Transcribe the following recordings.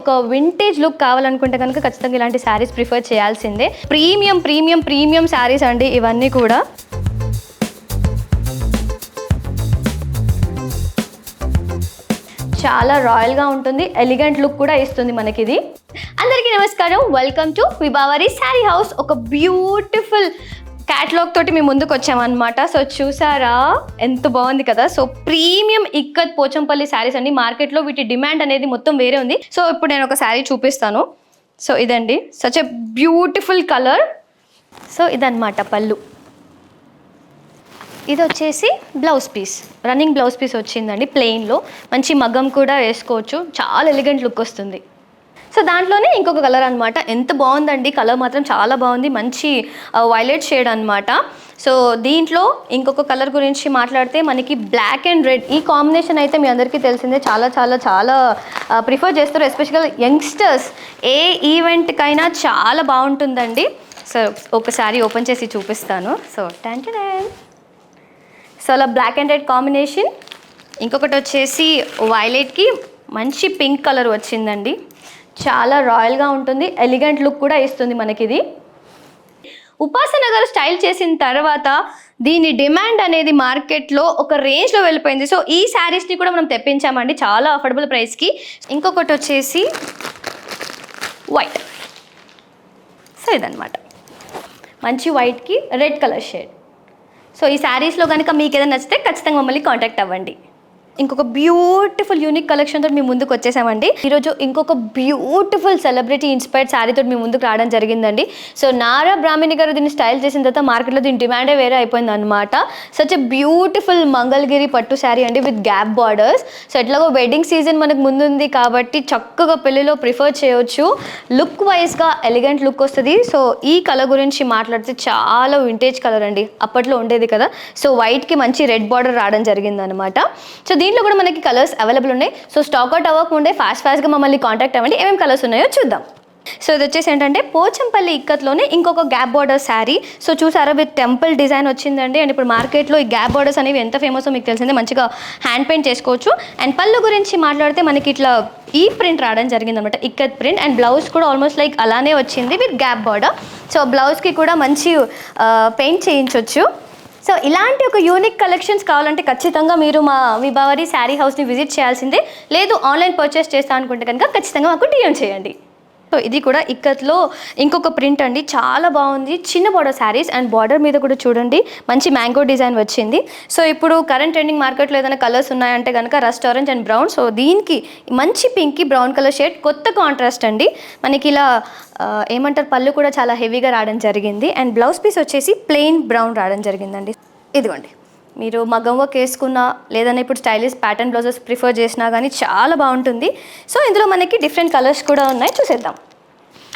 ఒక vintage look కావాలనుకుంటే కనుక ఖచ్చితంగా ఇలాంటి శారీస్ ప్రిఫర్ చేయాల్సిందే. ప్రీమియం ప్రీమియం ప్రీమియం శారీస్ అండి ఇవన్నీ కూడా. చాలా రాయల్గా ఉంటుంది, ఎలిగెంట్ లుక్ కూడా ఇస్తుంది మనకి ఇది. అందరికీ నమస్కారం, welcome to Vibhavari sari house. ఒక బ్యూటిఫుల్ క్యాటలాగ్ తోటి మేము ముందుకు వచ్చామన్నమాట. సో చూసారా ఎంత బాగుంది కదా. సో ప్రీమియం ఇక్కత్ పోచంపల్లి శారీస్ అండి. మార్కెట్లో వీటి డిమాండ్ అనేది మొత్తం వేరే ఉంది. సో ఇప్పుడు నేను ఒక శారీ చూపిస్తాను. సో ఇదండి, such a beautiful colour. So ఇదన్నమాట పళ్ళు. ఇది వచ్చేసి blouse piece, running blouse piece వచ్చిందండి ప్లెయిన్లో. మంచి మగ్గం కూడా వేసుకోవచ్చు, చాలా ఎలిగెంట్ లుక్ వస్తుంది. సో దాంట్లోనే ఇంకొక కలర్ అనమాట. ఎంత బాగుందండి, కలర్ మాత్రం చాలా బాగుంది. మంచి వైలెట్ షేడ్ అనమాట. సో దీంట్లో ఇంకొక కలర్ గురించి మాట్లాడితే మనకి బ్లాక్ అండ్ రెడ్, ఈ కాంబినేషన్ అయితే మీ అందరికీ తెలిసిందే, చాలా చాలా చాలా ప్రిఫర్ చేస్తారు. ఎస్పెషల్గా యంగ్స్టర్స్ ఏ ఈవెంట్కైనా చాలా బాగుంటుందండి. సో ఒకసారి ఓపెన్ చేసి చూపిస్తాను. సో సో అలా బ్లాక్ అండ్ రెడ్ కాంబినేషన్. ఇంకొకటి వచ్చేసి వైలెట్కి మంచి పింక్ కలర్ వచ్చిందండి. చాలా రాయల్గా ఉంటుంది, ఎలిగెంట్ లుక్ కూడా ఇస్తుంది మనకి ఇది. ఉపాసనగర్ స్టైల్ చేసిన తర్వాత దీని డిమాండ్ అనేది మార్కెట్లో ఒక రేంజ్లో వెళ్ళిపోయింది. సో ఈ శారీస్ని కూడా మనం తెప్పించామండి చాలా అఫోర్డబుల్ ప్రైస్కి. ఇంకొకటి వచ్చేసి వైట్. సో ఇదన్నమాట, మంచి వైట్కి రెడ్ కలర్ షేడ్. సో ఈ శారీస్లో కనుక మీకు ఏదైనా నచ్చితే ఖచ్చితంగా మమ్మల్ని కాంటాక్ట్ అవ్వండి. ఇంకొక బ్యూటిఫుల్ యూనిక్ కలెక్షన్ తోటి మేము ముందుకు వచ్చేసామండి. ఈరోజు ఇంకొక బ్యూటిఫుల్ సెలబ్రిటీ ఇన్స్పైర్డ్ శారీ తోటి మేము ముందుకు రావడం జరిగిందండి. సో నారా బ్రాహ్మణి గారు దీన్ని స్టైల్ చేసిన తర్వాత మార్కెట్లో దీని డిమాండే వేరే అయిపోయింది అనమాట. సచ్ ఎ బ్యూటిఫుల్ మంగళగిరి పట్టు శారీ అండి విత్ గ్యాప్ బార్డర్స్. సో ఎట్లాగో వెడ్డింగ్ సీజన్ మనకు ముందుంది కాబట్టి చక్కగా పెళ్లిలో ప్రిఫర్ చేయొచ్చు. లుక్ వైజ్గా ఎలిగెంట్ లుక్ వస్తుంది. సో ఈ కలర్ గురించి మాట్లాడితే చాలా వింటేజ్ కలర్ అండి, అప్పట్లో ఉండేది కదా. సో వైట్కి మంచి రెడ్ బార్డర్ రావడం జరిగింది అనమాట. సో దీంట్లో కూడా మనకి కలర్స్ అవైలబుల్ ఉన్నాయి. సో స్టాక్ అవుట్ అవ్వకుండా ఫాస్ట్గా మమ్మల్ని కాంటాక్ట్ అవ్వండి. ఏమేమి కలర్స్ ఉన్నాయో చూద్దాం. సో ఇది వచ్చేసి ఏంటంటే పోచంపల్లి ఇక్కత్లోనే ఇంకొక గ్యాప్ బార్డర్ శారీ. సో చూసారా విత్ టెంపుల్ డిజైన్ వచ్చిందండి. అండ్ ఇప్పుడు మార్కెట్లో ఈ గ్యాప్ బార్డర్స్ అనేవి ఎంత ఫేమసో మీకు తెలిసిందే. మంచిగా హ్యాండ్ పెయింట్ చేసుకోవచ్చు. అండ్ పళ్ళు గురించి మాట్లాడితే మనకి ఇట్లా ఈ ప్రింట్ రావడం జరిగింది అనమాట, ఇక్కత్ ప్రింట్. అండ్ బ్లౌజ్ కూడా ఆల్మోస్ట్ లైక్ అలానే వచ్చింది విత్ గ్యాప్ బార్డర్. సో బ్లౌజ్కి కూడా మంచి పెయింట్ చేయించవచ్చు. సో ఇలాంటి ఒక యూనిక్ కలెక్షన్స్ కావాలంటే ఖచ్చితంగా మీరు మా విభావరి శారీ హౌస్ని విజిట్ చేయాల్సిందే. లేదు ఆన్లైన్ పర్చేస్ చేస్తా అనుకుంటే కనుక ఖచ్చితంగా మాకు డిఎం చేయండి. సో ఇది కూడా ఇక్కత్లో ఇంకొక ప్రింట్ అండి, చాలా బాగుంది. చిన్న బార్డర్ శారీస్ అండ్ బార్డర్ మీద కూడా చూడండి మంచి మ్యాంగో డిజైన్ వచ్చింది. సో ఇప్పుడు కరెంట్ ట్రెండింగ్ మార్కెట్లో ఏదైనా కలర్స్ ఉన్నాయంటే కనుక rust orange and brown. So దీనికి మంచి పింక్కి బ్రౌన్ కలర్ షేడ్, కొత్త కాంట్రాస్ట్ అండి. మనకి ఇలా ఏమంటారు, పళ్ళు కూడా చాలా హెవీగా రావడం జరిగింది. అండ్ బ్లౌజ్ పీస్ వచ్చేసి ప్లెయిన్ బ్రౌన్ రావడం జరిగిందండి. ఇదిగోండి, మీరు మగ్గం వర్క్ వేసుకున్నా లేదన్నా ఇప్పుడు స్టైలిష్ ప్యాటర్న్ బ్లౌజెస్ ప్రిఫర్ చేసినా కానీ చాలా బాగుంటుంది. సో ఇందులో మనకి డిఫరెంట్ కలర్స్ కూడా ఉన్నాయి, చూసేద్దాం.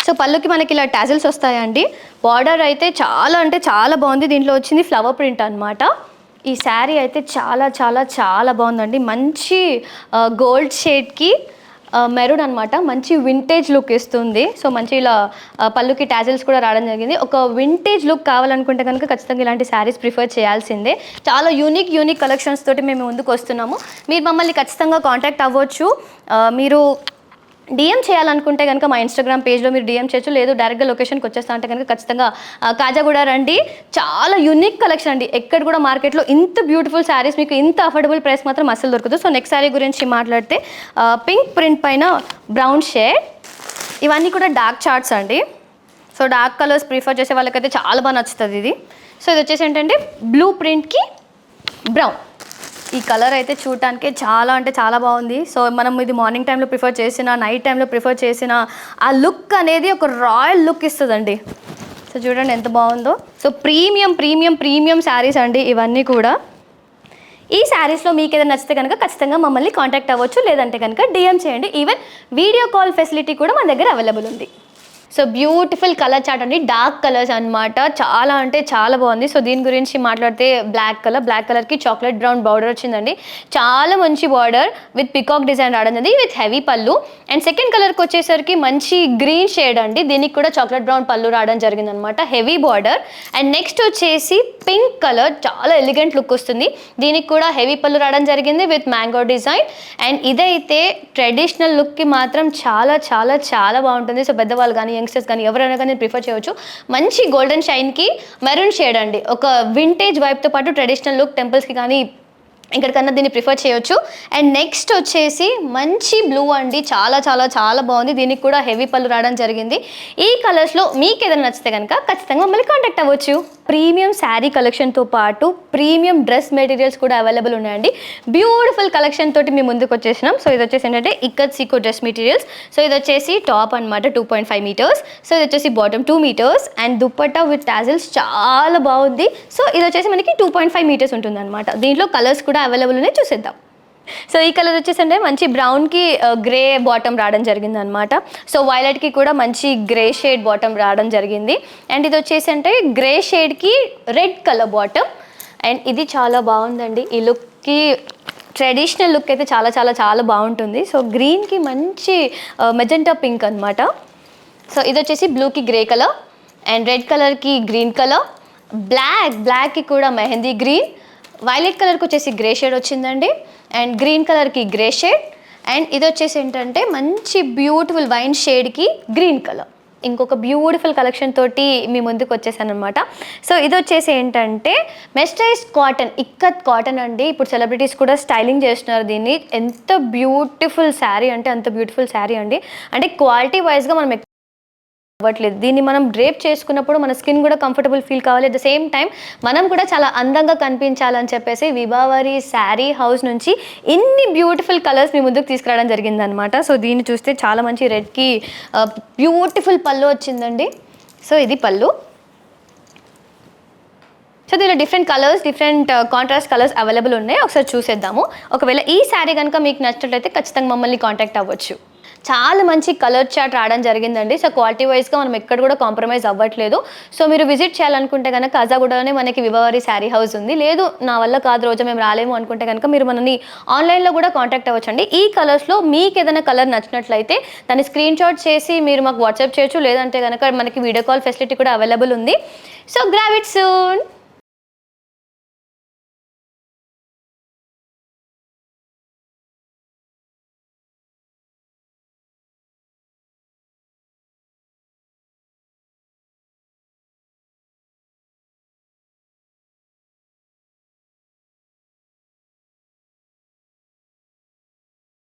సో పళ్ళుకి మనకి ఇలా టాజిల్స్ వస్తాయండి. బార్డర్ అయితే చాలా అంటే చాలా బాగుంది. దీంట్లో వచ్చింది ఫ్లవర్ ప్రింట్ అనమాట. ఈ శారీ అయితే చాలా చాలా చాలా బాగుందండి. మంచి గోల్డ్ షేడ్కి మెరూన్ అనమాట, మంచి వింటేజ్ లుక్ ఇస్తుంది. సో మంచి ఇలా పళ్ళుకి టాజిల్స్ కూడా రావడం జరిగింది. ఒక వింటేజ్ లుక్ కావాలనుకుంటే కనుక ఖచ్చితంగా ఇలాంటి శారీస్ ప్రిఫర్ చేయాల్సిందే. చాలా యూనిక్ కలెక్షన్స్ తోటి మేము ముందుకు వస్తున్నాము. మీరు మమ్మల్ని ఖచ్చితంగా కాంటాక్ట్ అవ్వచ్చు. మీరు డిఎం చేయాలనుకుంటే కనుక మా ఇన్స్టాగ్రామ్ పేజ్లో మీరు డిఎం చేయొచ్చు. లేదు డైరెక్ట్గా లొకేషన్కి వచ్చేస్తా అంటే కనుక ఖచ్చితంగా కాజాగూడ రండి. చాలా యూనిక్ కలెక్షన్ అండి. ఎక్కడ కూడా మార్కెట్లో ఇంత బ్యూటిఫుల్ శారీస్ మీకు ఇంత అఫోర్డబుల్ ప్రైస్ మాత్రం అసలు దొరకదు. సో నెక్స్ట్ శారీ గురించి మాట్లాడితే పింక్ ప్రింట్ పైన బ్రౌన్ షేడ్. ఇవన్నీ కూడా డార్క్ చార్ట్స్ అండి. సో డార్క్ కలర్స్ ప్రిఫర్ చేసే వాళ్ళకైతే చాలా బాగా నచ్చుతుంది ఇది. సో ఇది వచ్చేసి ఏంటంటే బ్లూ ప్రింట్కి బ్రౌన్. ఈ కలర్ అయితే చూడటానికి చాలా అంటే చాలా బాగుంది. సో మనం ఇది మార్నింగ్ టైంలో ప్రిఫర్ చేసిన, నైట్ టైంలో ప్రిఫర్ చేసిన ఆ లుక్ అనేది ఒక రాయల్ లుక్ ఇస్తుందండి. సో చూడండి ఎంత బాగుందో. సో ప్రీమియం శారీస్ అండి ఇవన్నీ కూడా. ఈ శారీస్లో మీకు ఏదైనా నచ్చితే కనుక ఖచ్చితంగా మమ్మల్ని కాంటాక్ట్ అవ్వచ్చు. లేదంటే కనుక డిఎం చేయండి. ఈవెన్ వీడియో కాల్ ఫెసిలిటీ కూడా మన దగ్గర అవైలబుల్ ఉంది. సో బ్యూటిఫుల్ కలర్ చార్ట్ అండి, డార్క్ కలర్స్ అనమాట, చాలా అంటే చాలా బాగుంది. సో దీని గురించి మాట్లాడితే బ్లాక్ కలర్కి చాక్లెట్ బ్రౌన్ బార్డర్ వచ్చిందండి, చాలా మంచి బార్డర్ విత్ పికాక్ డిజైన్ రావడం జరిగింది విత్ హెవీ పళ్ళు. అండ్ సెకండ్ కలర్కి వచ్చేసరికి మంచి గ్రీన్ షేడ్ అండి, దీనికి కూడా చాక్లెట్ బ్రౌన్ పళ్ళు రావడం జరిగింది అనమాట, హెవీ బార్డర్. అండ్ నెక్స్ట్ వచ్చేసి పింక్ కలర్, చాలా ఎలిగెంట్ లుక్ వస్తుంది, దీనికి కూడా హెవీ పళ్ళు రావడం జరిగింది విత్ మ్యాంగో డిజైన్. అండ్ ఇదైతే ట్రెడిషనల్ లుక్కి మాత్రం చాలా చాలా చాలా బాగుంటుంది. సో పెద్దవాళ్ళు కానీ యంగ్స్టర్స్ కానీ ఎవరైనా కానీ ప్రిఫర్ చేయవచ్చు. మంచి గోల్డెన్ షైన్కి మెరూన్ షేడ్ అండి, ఒక వింటేజ్ వైబ్తో పాటు ట్రెడిషనల్ లుక్, టెంపుల్స్కి కానీ ఎక్కడికన్నా దీన్ని ప్రిఫర్ చేయొచ్చు. అండ్ నెక్స్ట్ వచ్చేసి మంచి బ్లూ అండి, చాలా చాలా చాలా బాగుంది, దీనికి కూడా హెవీ పళ్ళు రావడం జరిగింది. ఈ కలర్స్లో మీకు ఏదైనా నచ్చితే కనుక ఖచ్చితంగా మమ్మల్ని కాంటాక్ట్ అవ్వచ్చు. ప్రీమియం శారీ కలెక్షన్తో పాటు ప్రీమియం డ్రెస్ మెటీరియల్స్ కూడా అవైలబుల్ ఉన్నాయండి. బ్యూటిఫుల్ కలెక్షన్ తోటి మేము ముందుకు వచ్చేసినాం. సో ఇది వచ్చేసి ఏంటంటే ఇక్కత్ సీకో డ్రెస్ మెటీరియల్స్. సో ఇది వచ్చేసి టాప్ అనమాట 2.5 మీటర్స్, సో ఇది వచ్చేసి bottom 2 metres and dupatta with tassels, చాలా బాగుంది. సో ఇది వచ్చేసి మనకి 2.5 మీటర్స్ ఉంటుంది అనమాట. దీంట్లో కలర్స్ కూడా అవైలబుల్ ఉన్నాయి, చూసేద్దాం. సో ఈ కలర్ వచ్చేసి అంటే మంచి బ్రౌన్కి గ్రే బాటమ్ రావడం జరిగింది అనమాట. సో వైలెట్కి కూడా మంచి గ్రే షేడ్ బాటమ్ రావడం జరిగింది. అండ్ ఇది వచ్చేసి అంటే గ్రే షేడ్కి రెడ్ కలర్ బాటమ్. అండ్ ఇది చాలా బాగుందండి, ఈ లుక్కి ట్రెడిషనల్ లుక్ అయితే చాలా చాలా చాలా బాగుంటుంది. సో గ్రీన్కి మంచి మెజెంటా పింక్ అనమాట. సో ఇది వచ్చేసి బ్లూకి గ్రే కలర్ అండ్ రెడ్ కలర్కి గ్రీన్ కలర్, బ్లాక్కి కూడా మెహందీ గ్రీన్, వైలెట్ కలర్కి వచ్చేసి గ్రే షేడ్ వచ్చిందండి అండ్ గ్రీన్ కలర్కి గ్రే షేడ్. అండ్ ఇది వచ్చేసి ఏంటంటే మంచి బ్యూటిఫుల్ వైన్ షేడ్కి గ్రీన్ కలర్. ఇంకొక బ్యూటిఫుల్ కలెక్షన్ తోటి మీ ముందుకు వచ్చేసాను అనమాట. సో ఇది వచ్చేసి ఏంటంటే మెస్టైజ్ కాటన్, ఇక్కత్ కాటన్ అండి. ఇప్పుడు సెలబ్రిటీస్ కూడా స్టైలింగ్ చేస్తున్నారు దీన్ని. ఎంత బ్యూటిఫుల్ శారీ అంటే అంత బ్యూటిఫుల్ శారీ అండి. అంటే క్వాలిటీ వైజ్గా మనం అవ్వట్లేదు, దీన్ని మనం డ్రేప్ చేసుకున్నప్పుడు మన స్కిన్ కూడా కంఫర్టబుల్ ఫీల్ కావాలి, అట్ ద సేమ్ టైం మనం కూడా చాలా అందంగా కనిపించాలని చెప్పేసి విభావరి శారీ హౌస్ నుంచి ఇన్ని బ్యూటిఫుల్ కలర్స్ మీ ముందుకు తీసుకురావడం జరిగిందనమాట. సో దీన్ని చూస్తే చాలా మంచి రెడ్కి బ్యూటిఫుల్ పళ్ళు వచ్చిందండి. సో ఇది పళ్ళు. సో దీనిలో different colours, different contrast colours available ఉన్నాయి, ఒకసారి చూసేద్దాము. ఒకవేళ ఈ శారీ కనుక మీకు నచ్చినట్లయితే ఖచ్చితంగా మమ్మల్ని కాంటాక్ట్ అవ్వచ్చు. చాలా మంచి కలర్ చార్ట్ రావడం జరిగిందండి. సో క్వాలిటీ వైజ్గా మనం ఎక్కడ కూడా కాంప్రమైజ్ అవ్వట్లేదు. సో మీరు విజిట్ చేయాలనుకుంటే కనుక కాజాగూడలోనే మనకి విభావరి శారీ హౌస్ ఉంది. లేదు నా వల్ల కాదు రోజు మేము రాలేము అనుకుంటే కనుక మీరు మనని ఆన్లైన్లో కూడా కాంటాక్ట్ అవ్వచ్చండి. ఈ కలర్స్లో మీకు ఏదైనా కలర్ నచ్చినట్లయితే దాన్ని స్క్రీన్ షాట్ చేసి మీరు మాకు వాట్సాప్ చేయొచ్చు, లేదంటే కనుక మనకి వీడియో కాల్ ఫెసిలిటీ కూడా అవైలబుల్ ఉంది. So grab it soon.